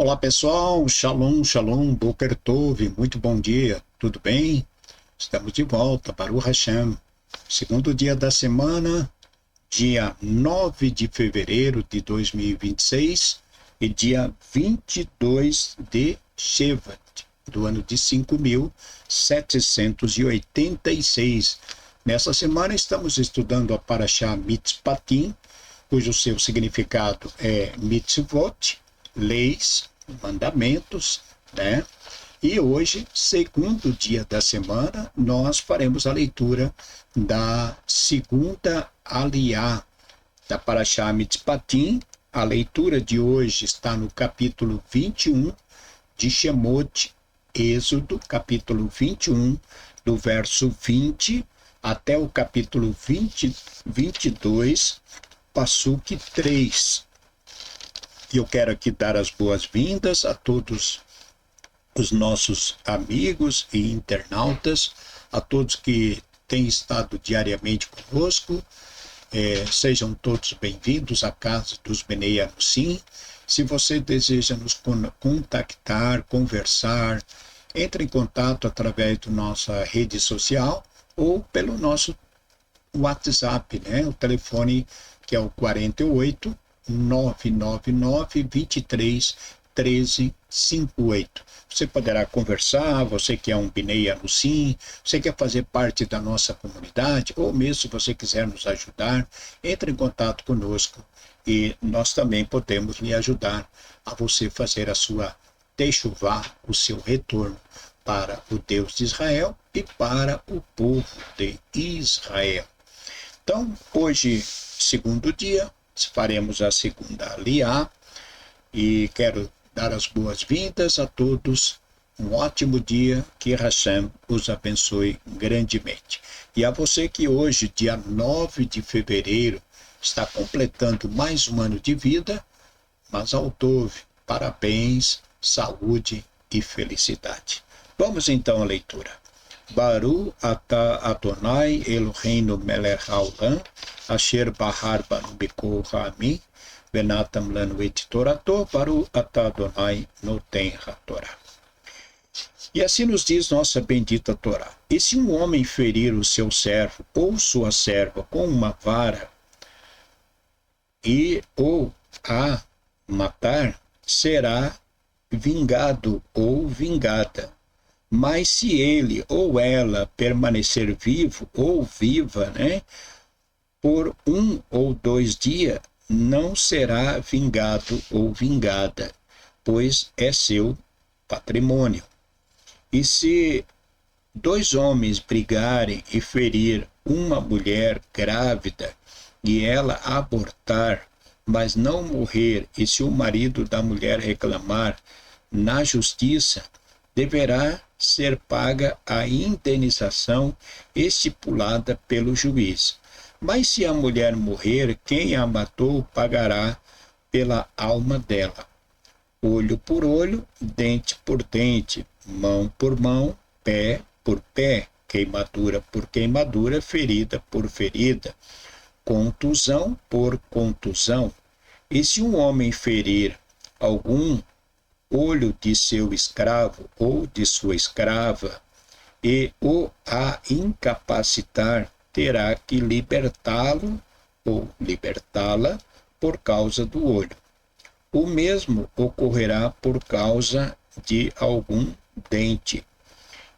Olá pessoal, Shalom, Shalom, Boker Tov, muito bom dia, tudo bem? Estamos de volta para o Hashem, segundo dia da semana, dia 9 de fevereiro de 2026 e dia 22 de Shevat, do ano de 5.786. Nessa semana estamos estudando a Parashá Mitzpatim, cujo seu significado é mitzvot, leis, mandamentos, né? E hoje, segundo dia da semana, nós faremos a leitura da segunda aliá da Parashá Mitzpatim. A leitura de hoje está no capítulo 21 de Shemot, Êxodo, capítulo 21, do verso 20 até o capítulo 22, Passuque 3. E eu quero aqui dar as boas-vindas a todos os nossos amigos e internautas, a todos que têm estado diariamente conosco. Sejam todos bem-vindos à Casa dos Benei Anussim. Se você deseja nos contactar, conversar, entre em contato através da nossa rede social ou pelo nosso WhatsApp, né? O telefone que é o 48 999 23 13 58. Você poderá conversar, você que é um Benei Anussim, você quer fazer parte da nossa comunidade, ou mesmo se você quiser nos ajudar, entre em contato conosco e nós também podemos lhe ajudar a você fazer a sua techuvá, o seu retorno para o Deus de Israel e para o povo de Israel. Então, hoje, segundo dia, faremos a segunda aliá e quero dar as boas-vindas a todos. Um ótimo dia, que Hashem os abençoe grandemente. E a você que hoje, dia 9 de fevereiro, está completando mais um ano de vida, mas ao Tov, parabéns, saúde e felicidade. Vamos então à leitura. Baru atah Adonai Eloheinu melech haolam, asher bahar banu bikol ha'ami, venatam lanu et torato, Baru atah Adonai noten haTorá. E assim nos diz nossa bendita Torá: e se um homem ferir o seu servo ou sua serva com uma vara ou a matar, será vingado ou vingada. Mas se ele ou ela permanecer vivo ou viva, né, por 1 ou 2 dias, não será vingado ou vingada, pois é seu patrimônio. E se 2 homens brigarem e ferir uma mulher grávida e ela abortar, mas não morrer, e se o marido da mulher reclamar na justiça, deverá ser paga a indenização estipulada pelo juiz. Mas se a mulher morrer, quem a matou pagará pela alma dela. Olho por olho, dente por dente, mão por mão, pé por pé, queimadura por queimadura, ferida por ferida, contusão por contusão. E se um homem ferir algum olho de seu escravo ou de sua escrava e o a incapacitar, terá que libertá-lo ou libertá-la por causa do olho. O mesmo ocorrerá por causa de algum dente.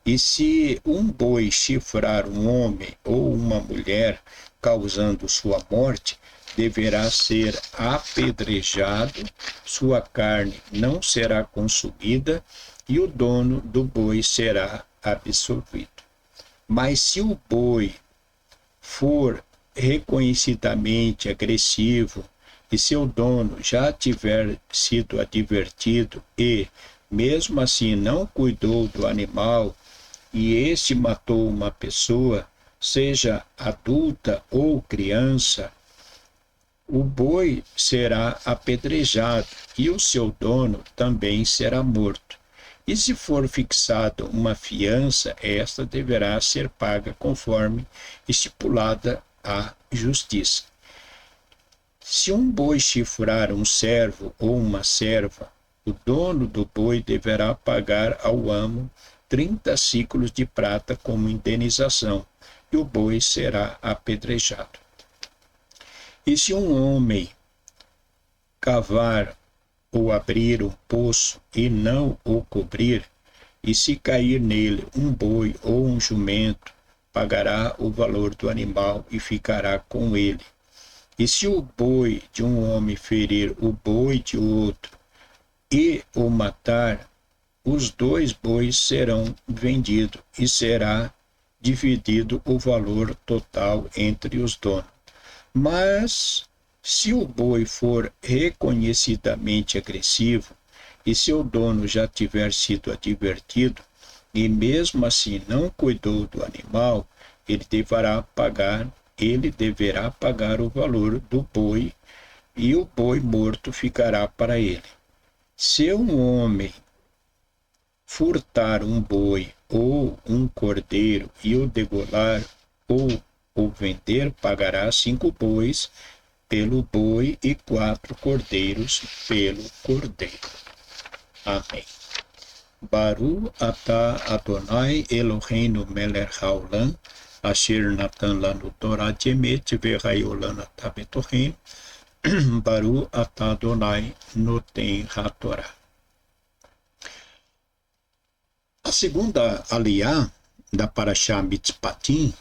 E se um boi chifrar um homem ou uma mulher, causando sua morte, deverá ser apedrejado, sua carne não será consumida e o dono do boi será absolvido. Mas se o boi for reconhecidamente agressivo e seu dono já tiver sido advertido e, mesmo assim, não cuidou do animal e este matou uma pessoa, seja adulta ou criança, o boi será apedrejado e o seu dono também será morto. E se for fixada uma fiança, esta deverá ser paga conforme estipulada a justiça. Se um boi chifrar um servo ou uma serva, o dono do boi deverá pagar ao amo 30 siclos de prata como indenização, e o boi será apedrejado. E se um homem cavar ou abrir um poço e não o cobrir, e se cair nele um boi ou um jumento, pagará o valor do animal e ficará com ele. E se o boi de um homem ferir o boi de outro e o matar, os 2 bois serão vendidos e será dividido o valor total entre os donos. Mas se o boi for reconhecidamente agressivo e seu dono já tiver sido advertido e mesmo assim não cuidou do animal, ele deverá pagar o valor do boi e o boi morto ficará para ele. Se um homem furtar um boi ou um cordeiro e o degolar ou o vender, pagará 5 bois pelo boi e 4 cordeiros pelo cordeiro. Amém. Baru atah Adonai Eloheinu melech haolam, asher natan lanu Torah emet vehayu lanu betochen, Baru atah Adonai noten hatorah. A segunda aliá da Parashá Mitzpatim,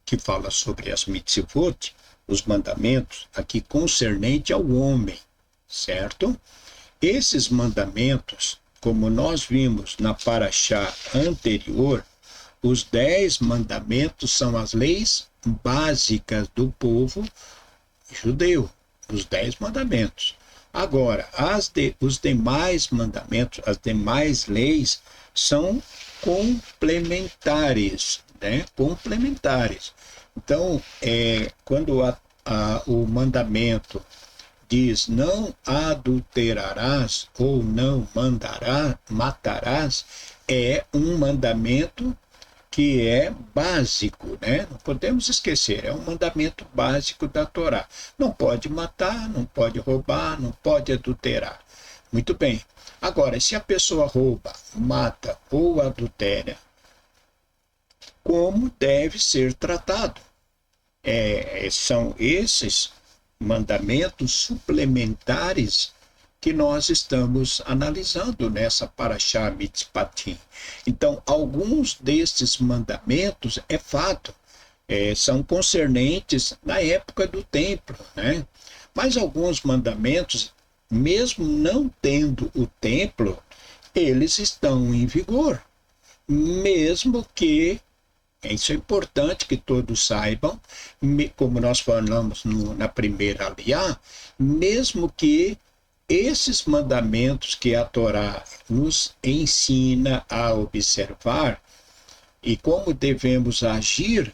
que fala sobre as mitzvot, os mandamentos, aqui concernente ao homem, certo? Esses mandamentos, como nós vimos na Parashá anterior, os 10 mandamentos são as leis básicas do povo judeu, os 10 mandamentos. Agora, os demais mandamentos, as demais leis, são complementares, né? Complementares. Então, quando o mandamento diz não adulterarás ou não matarás, é um mandamento que é básico, né? Não podemos esquecer, é um mandamento básico da Torá. Não pode matar, não pode roubar, não pode adulterar. Muito bem. Agora, se a pessoa rouba, mata ou adultera, como deve ser tratado? São esses mandamentos suplementares que nós estamos analisando nessa Parashá Mitzpatim. Então, alguns destes mandamentos, é fato, são concernentes na época do templo, né? Mas alguns mandamentos, mesmo não tendo o templo, eles estão em vigor, mesmo que, isso é importante que todos saibam, como nós falamos na primeira aliá, mesmo que esses mandamentos que a Torá nos ensina a observar e como devemos agir,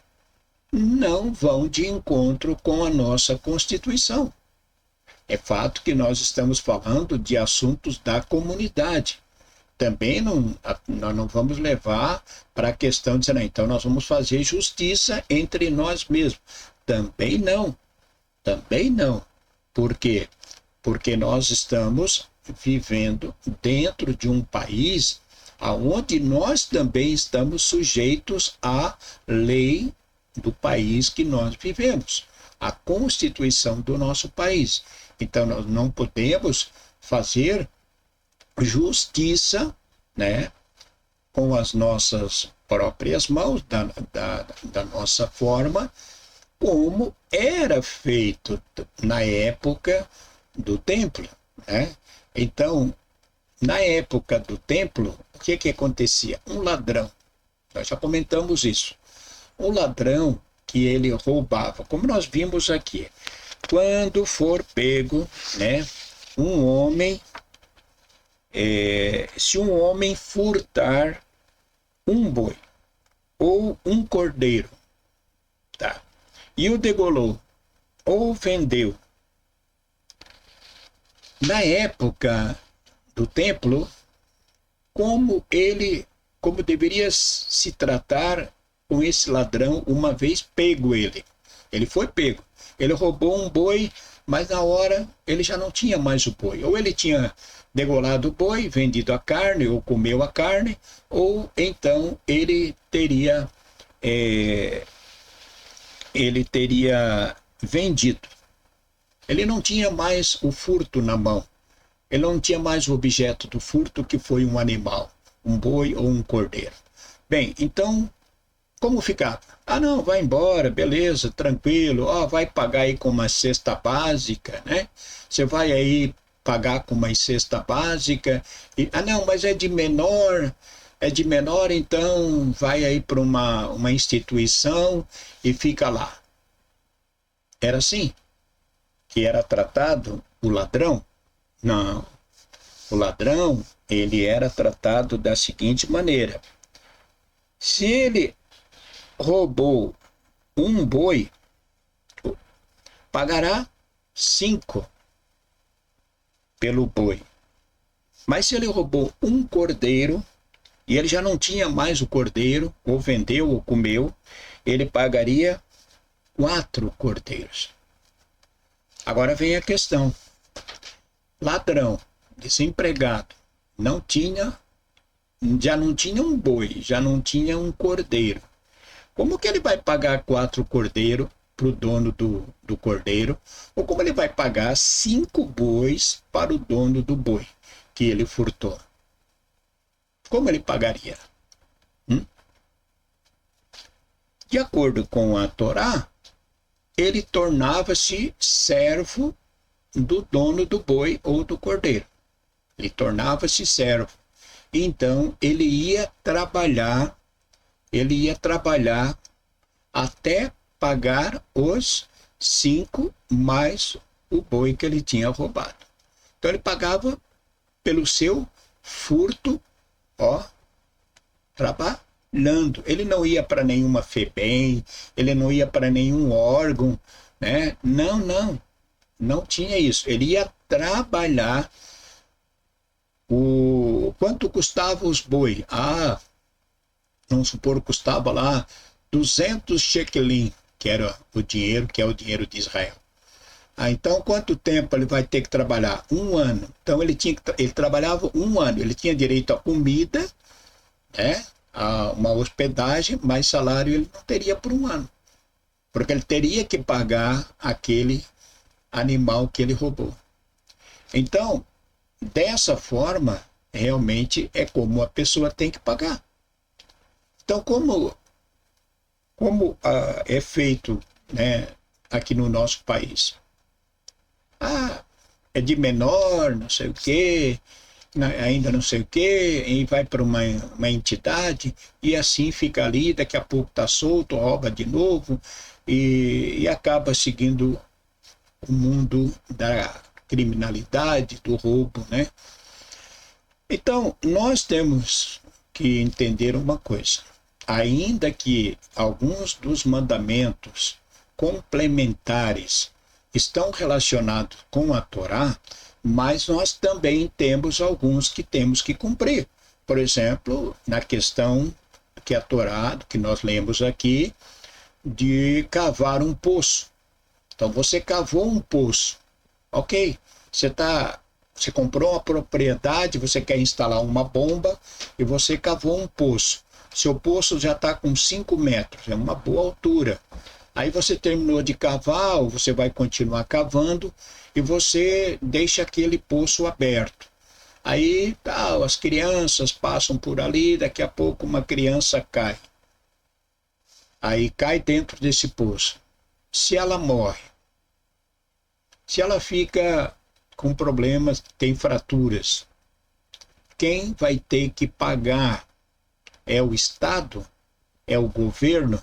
não vão de encontro com a nossa Constituição. É fato que nós estamos falando de assuntos da comunidade. Também nós não vamos levar para a questão de dizer, então nós vamos fazer justiça entre nós mesmos. Também não. Por quê? Porque nós estamos vivendo dentro de um país onde nós também estamos sujeitos à lei do país que nós vivemos, à Constituição do nosso país. Então, nós não podemos fazer justiça, né, com as nossas próprias mãos, da nossa forma, como era feito na época do templo, né? Então, na época do templo, o que acontecia? Um ladrão, nós já comentamos isso, um ladrão que ele roubava, como nós vimos aqui, quando for pego, né, um homem, se um homem furtar um boi ou um cordeiro, tá? E o degolou ou vendeu, na época do templo, como deveria se tratar com esse ladrão uma vez pego ele? Ele foi pego. Ele roubou um boi mas na hora ele já não tinha mais o boi. Ou ele tinha degolado o boi, vendido a carne, ou comeu a carne, ou então ele teria vendido. Ele não tinha mais o furto na mão. Ele não tinha mais o objeto do furto, que foi um animal, um boi ou um cordeiro. Bem, então, como ficava? Ah, não, vai embora, beleza, tranquilo. Ó, vai pagar aí com uma cesta básica, né? Você vai aí pagar com uma cesta básica. Ah, não, mas é de menor, então vai aí para uma instituição e fica lá. Era assim que era tratado o ladrão? Não. O ladrão, ele era tratado da seguinte maneira: se ele roubou um boi, pagará 5 pelo boi. Mas se ele roubou um cordeiro, e ele já não tinha mais o cordeiro, ou vendeu ou comeu, ele pagaria 4 cordeiros. Agora vem a questão: ladrão, desempregado, já não tinha um boi, já não tinha um cordeiro. Como que ele vai pagar 4 cordeiros para o dono do cordeiro? Ou como ele vai pagar 5 bois para o dono do boi que ele furtou? Como ele pagaria? De acordo com a Torá, ele tornava-se servo do dono do boi ou do cordeiro. Ele tornava-se servo. Então, ele ia trabalhar até pagar os 5 mais o boi que ele tinha roubado. Então, ele pagava pelo seu furto, trabalhando. Ele não ia para nenhuma FEBEM, ele não ia para nenhum órgão, né? Não tinha isso. Ele ia trabalhar. Quanto custava os boi? Vamos supor, custava lá 200 shekelim, que era o dinheiro, que é o dinheiro de Israel. Então, quanto tempo ele vai ter que trabalhar? 1 ano. Então, ele trabalhava 1 ano. Ele tinha direito à comida, né? A uma hospedagem, mas salário ele não teria por 1 ano. Porque ele teria que pagar aquele animal que ele roubou. Então, dessa forma, realmente é como a pessoa tem que pagar. Então, como é feito, né, aqui no nosso país? É de menor, não sei o quê, ainda não sei o quê, e vai para uma entidade, e assim fica ali, daqui a pouco está solto, rouba de novo, e acaba seguindo o mundo da criminalidade, do roubo, né? Então, nós temos que entender uma coisa: ainda que alguns dos mandamentos complementares estão relacionados com a Torá, mas nós também temos alguns que temos que cumprir. Por exemplo, na questão que a Torá, que nós lemos aqui, de cavar um poço. Então, você cavou um poço, ok? Você comprou uma propriedade, você quer instalar uma bomba e você cavou um poço. Seu poço já está com 5 metros, é uma boa altura. Aí você terminou de cavar, ou você vai continuar cavando, e você deixa aquele poço aberto. Aí as crianças passam por ali, daqui a pouco uma criança cai. Aí cai dentro desse poço. Se ela morre, se ela fica com problemas, tem fraturas, quem vai ter que pagar? É o Estado? É o governo?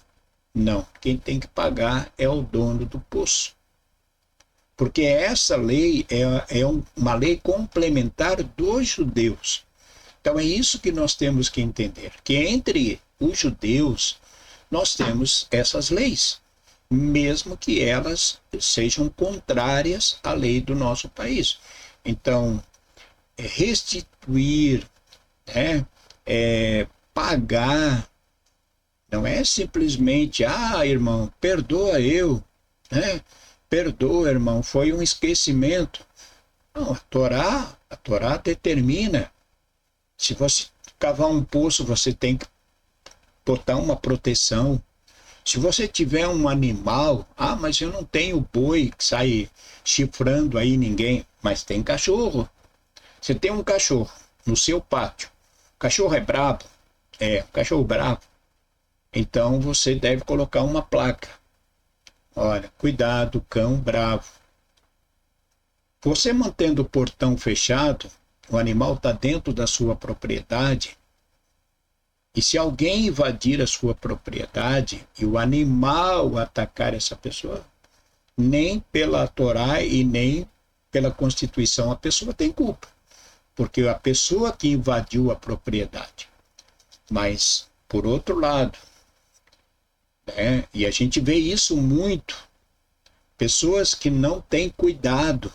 Não, quem tem que pagar é o dono do poço. Porque essa lei é uma lei complementar dos judeus. Então é isso que nós temos que entender, que entre os judeus nós temos essas leis, mesmo que elas sejam contrárias à lei do nosso país. Então, restituir, né, pagar, não é simplesmente, irmão, perdoa eu, né? perdoa, irmão, foi um esquecimento. Não, a Torá determina. Se você cavar um poço, você tem que botar uma proteção. Se você tiver um animal, mas eu não tenho boi que sai chifrando aí ninguém, mas tem cachorro. Você tem um cachorro no seu pátio. O cachorro é brabo? É, o cachorro brabo. Então você deve colocar uma placa. Olha, cuidado, cão bravo. Você mantendo o portão fechado, o animal está dentro da sua propriedade. E se alguém invadir a sua propriedade e o animal atacar essa pessoa, nem pela Torá e nem pela Constituição a pessoa tem culpa. Porque a pessoa que invadiu a propriedade. Mas, por outro lado, e a gente vê isso muito, pessoas que não têm cuidado,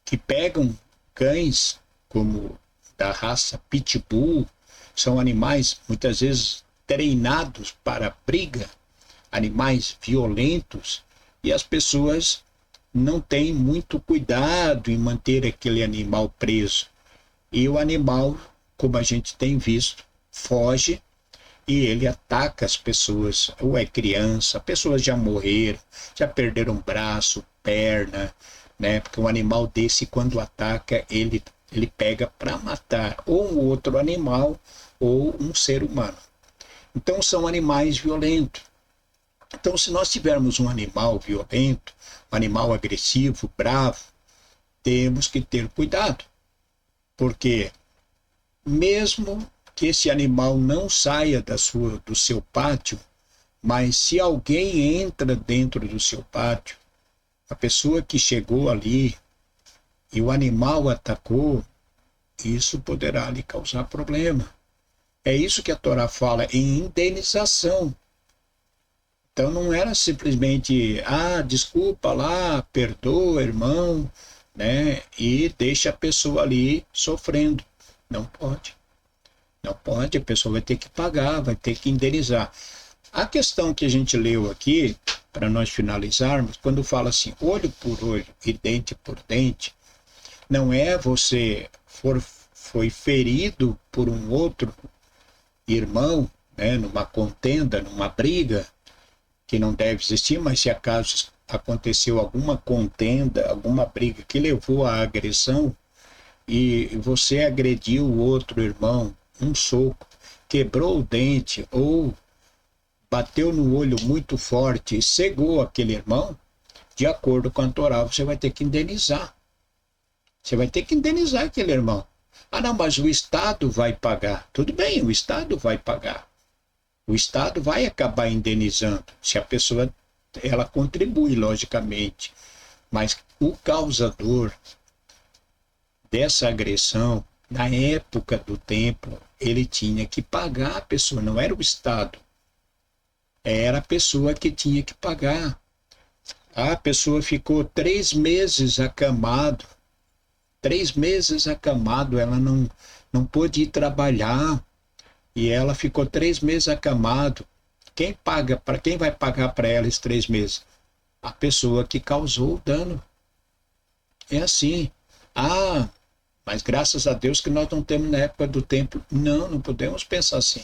que pegam cães como da raça Pitbull, são animais muitas vezes treinados para briga, animais violentos, e as pessoas não têm muito cuidado em manter aquele animal preso. E o animal, como a gente tem visto, foge e ele ataca as pessoas, ou é criança, pessoas já morreram, já perderam braço, perna, né? Porque um animal desse, quando ataca, ele pega para matar ou um outro animal ou um ser humano. Então são animais violentos. Então, se nós tivermos um animal violento, um animal agressivo, bravo, temos que ter cuidado. Porque mesmo que esse animal não saia do seu pátio, mas se alguém entra dentro do seu pátio, a pessoa que chegou ali e o animal atacou, isso poderá lhe causar problema. É isso que a Torá fala em indenização. Então não era simplesmente, desculpa lá, perdoa, irmão, né? E deixa a pessoa ali sofrendo. Não pode. Não pode, a pessoa vai ter que pagar, vai ter que indenizar. A questão que a gente leu aqui, para nós finalizarmos, quando fala assim, olho por olho e dente por dente, não é você foi ferido por um outro irmão, né, numa contenda, numa briga, que não deve existir, mas se acaso aconteceu alguma contenda, alguma briga que levou à agressão, e você agrediu o outro irmão, um soco, quebrou o dente ou bateu no olho muito forte e cegou aquele irmão, de acordo com a Torá, você vai ter que indenizar. Você vai ter que indenizar aquele irmão. Não, mas o Estado vai pagar. Tudo bem, o Estado vai pagar. O Estado vai acabar indenizando, se a pessoa, ela contribui, logicamente. Mas o causador dessa agressão, na época do templo, ele tinha que pagar a pessoa, não era o Estado. Era a pessoa que tinha que pagar. A pessoa ficou 3 meses acamado. 3 meses acamado, ela não pôde ir trabalhar. E ela ficou 3 meses acamado. Quem vai pagar para ela esses 3 meses? A pessoa que causou o dano. É assim. Mas graças a Deus que nós não temos na época do templo. Não podemos pensar assim.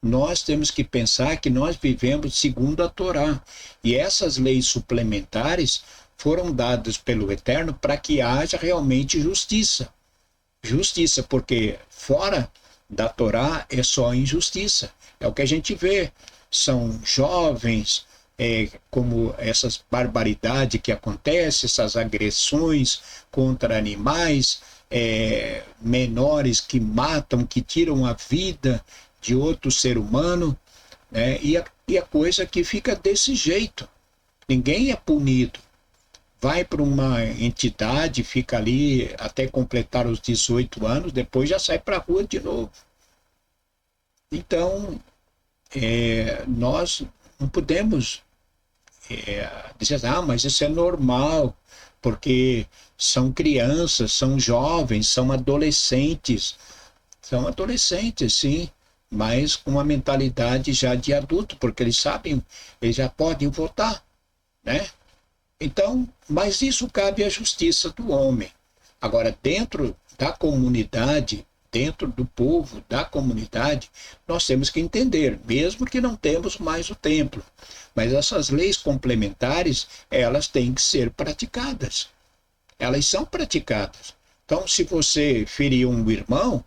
Nós temos que pensar que nós vivemos segundo a Torá. E essas leis suplementares foram dadas pelo Eterno para que haja realmente justiça. Justiça, porque fora da Torá é só injustiça. É o que a gente vê. São jovens, como essas barbaridades que acontecem, essas agressões contra animais, menores que matam, que tiram a vida de outro ser humano, né? E a coisa que fica desse jeito. Ninguém é punido. Vai para uma entidade, fica ali até completar os 18 anos, depois já sai para a rua de novo. Então, nós não podemos dizer, mas isso é normal, porque são crianças, são jovens, são adolescentes. São adolescentes, sim, mas com uma mentalidade já de adulto, porque eles sabem, eles já podem votar, né? Então, mas isso cabe à justiça do homem. Agora, dentro da comunidade, dentro do povo, da comunidade, nós temos que entender, mesmo que não temos mais o templo, mas essas leis complementares, elas têm que ser praticadas. Elas são praticadas. Então, se você feriu um irmão,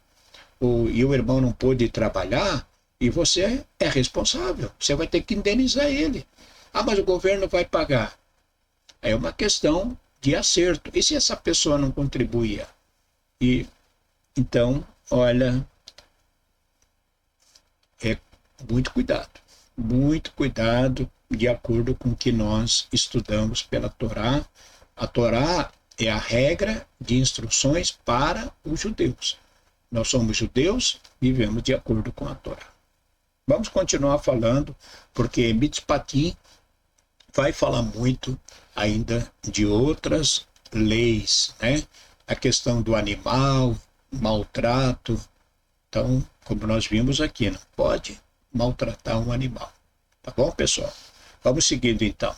e o irmão não pôde trabalhar, e você é responsável, você vai ter que indenizar ele. Ah, mas o governo vai pagar. É uma questão de acerto. E se essa pessoa não contribuía? E então, olha, é muito cuidado de acordo com o que nós estudamos pela Torá. A Torá é a regra de instruções para os judeus. Nós somos judeus, vivemos de acordo com a Torá. Vamos continuar falando, porque Mitzpatim vai falar muito ainda de outras leis, né? A questão do animal, maltrato. Então, como nós vimos aqui, não pode maltratar um animal. Tá bom, pessoal? Vamos seguindo então.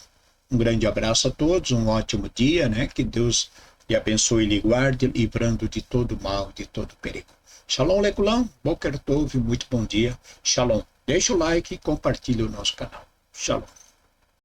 Um grande abraço a todos, um ótimo dia, né? Que Deus lhe abençoe e lhe guarde, livrando de todo mal, de todo perigo. Shalom, Leculam, Boker Tov, muito bom dia. Shalom. Deixa o like e compartilhe o nosso canal. Shalom.